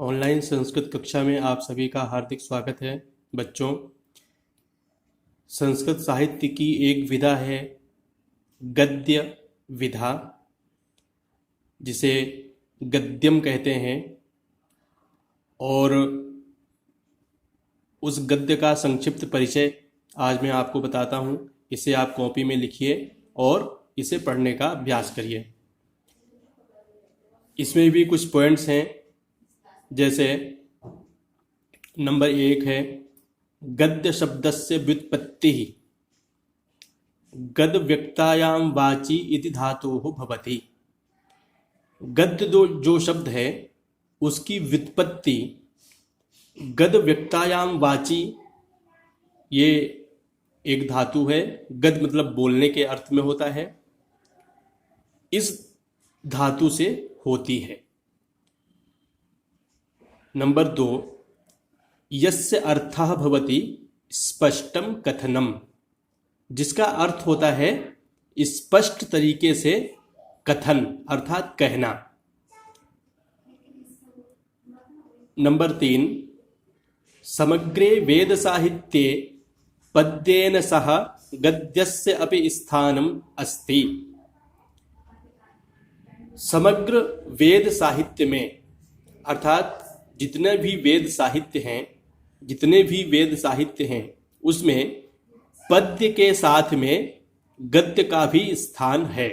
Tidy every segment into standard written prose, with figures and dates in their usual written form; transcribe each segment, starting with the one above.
Online Sanskrit कक्षा में आप सभी का हार्दिक स्वागत है। बच्चों, संस्कृत साहित्य की एक विधा है गद्य विधा, जिसे गद्यम कहते हैं। और उस गद्य का संक्षिप्त परिचय आज मैं आपको बताता हूँ। इसे आप कॉपी में लिखिए और इसे पढ़ने का अभ्यास करिए। इसमें भी कुछ पॉइंट्स हैं, जैसे नंबर 1 है गद्य शब्दस्य व्युत्पत्ति गद व्यक्तायां वाची इति धातुः भवति। गद्य जो शब्द है उसकी व्युत्पत्ति गद व्यक्तायां वाची, ये एक धातु है। गद मतलब बोलने के अर्थ में होता है, इस धातु से होती है। नंबर 2 यस्य अर्थः भवति स्पष्टम कथनम, जिसका अर्थ होता है स्पष्ट तरीके से कथन अर्थात कहना। नंबर 3 समग्रे वेद साहित्ये पद्येन सह गद्यस्य अपि स्थानम अस्ति। समग्र वेद साहित्य में अर्थात जितने भी वेद साहित्य हैं उसमें पद्य के साथ में गद्य का भी स्थान है,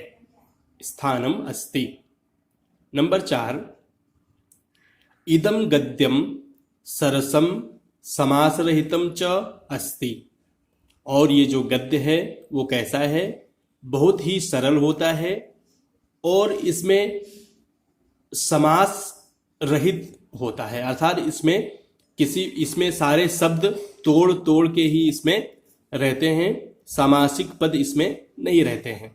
स्थानम अस्ति। नंबर 4 इदम गद्यम सरसम समासरहितम च अस्ति। और ये जो गद्य है वो कैसा है, बहुत ही सरल होता है और इसमें समास रहित होता है, अर्थात इसमें सारे शब्द तोड़ तोड़ के ही इसमें रहते हैं, सामासिक पद इसमें नहीं रहते हैं।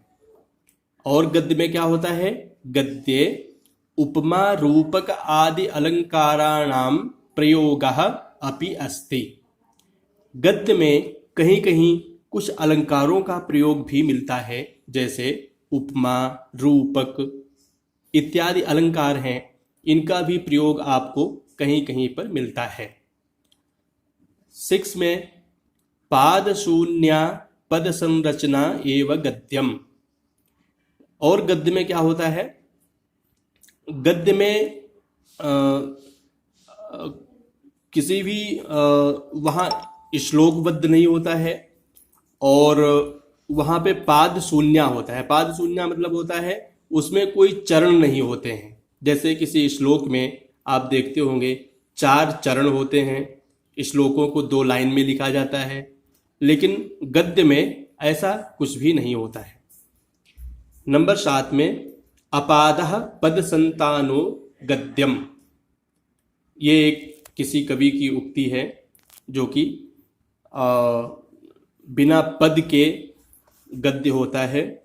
और गद्य में क्या होता है, गद्ये उपमा रूपक आदि अलंकाराणाम प्रयोगः अपि अस्ति। गद्य में कहीं कहीं कुछ अलंकारों का प्रयोग भी मिलता है, जैसे उपमा, रूपक इत्यादि अलंकार हैं, इनका भी प्रयोग आपको कहीं कहीं पर मिलता है। 6 में पाद शून्या पद संरचना एवं गद्यम। और गद्य में क्या होता है, गद्य में किसी भी वहाँ श्लोकबद्ध नहीं होता है और वहाँ पे पाद शून्य होता है। पाद शून्य मतलब होता है उसमें कोई चरण नहीं होते हैं। जैसे किसी श्लोक में आप देखते होंगे 4 चरण होते हैं, श्लोकों को 2 लाइन में लिखा जाता है, लेकिन गद्य में ऐसा कुछ भी नहीं होता है। नंबर 7 में अपादः पद संतानो गद्यम। ये एक किसी कवि की उक्ति है जो कि बिना पद के गद्य होता है,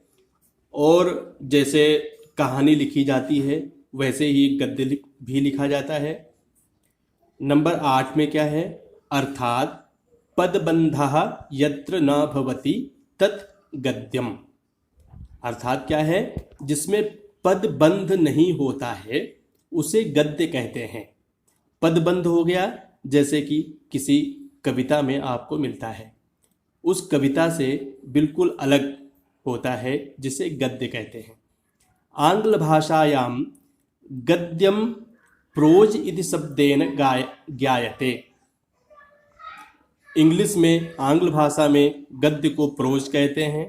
और जैसे कहानी लिखी जाती है वैसे ही गद्य भी लिखा जाता है। नंबर 8 में क्या है, अर्थात पदबंधः यत्र न भवति तत् गद्यम। अर्थात क्या है, जिसमें पदबंध नहीं होता है उसे गद्य कहते हैं। पदबंध हो गया जैसे कि किसी कविता में आपको मिलता है, उस कविता से बिल्कुल अलग होता है जिसे गद्य कहते हैं। आंग्ल भाषायां गद्यम प्रोज इति शब्देन ज्ञायते। इंग्लिश में, आंग्ल भाषा में गद्य को प्रोज कहते हैं।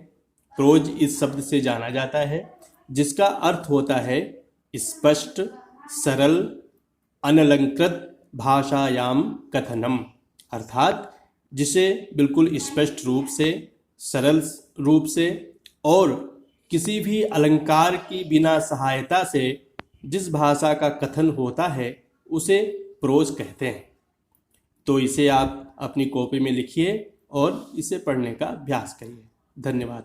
प्रोज इस शब्द से जाना जाता है, जिसका अर्थ होता है स्पष्ट, सरल, अनलंकृत भाषायाम कथनम। अर्थात जिसे बिल्कुल स्पष्ट रूप से, सरल रूप से और किसी भी अलंकार की बिना सहायता से जिस भाषा का कथन होता है उसे प्रोज कहते हैं। तो इसे आप अपनी कॉपी में लिखिए और इसे पढ़ने का अभ्यास करिए। धन्यवाद।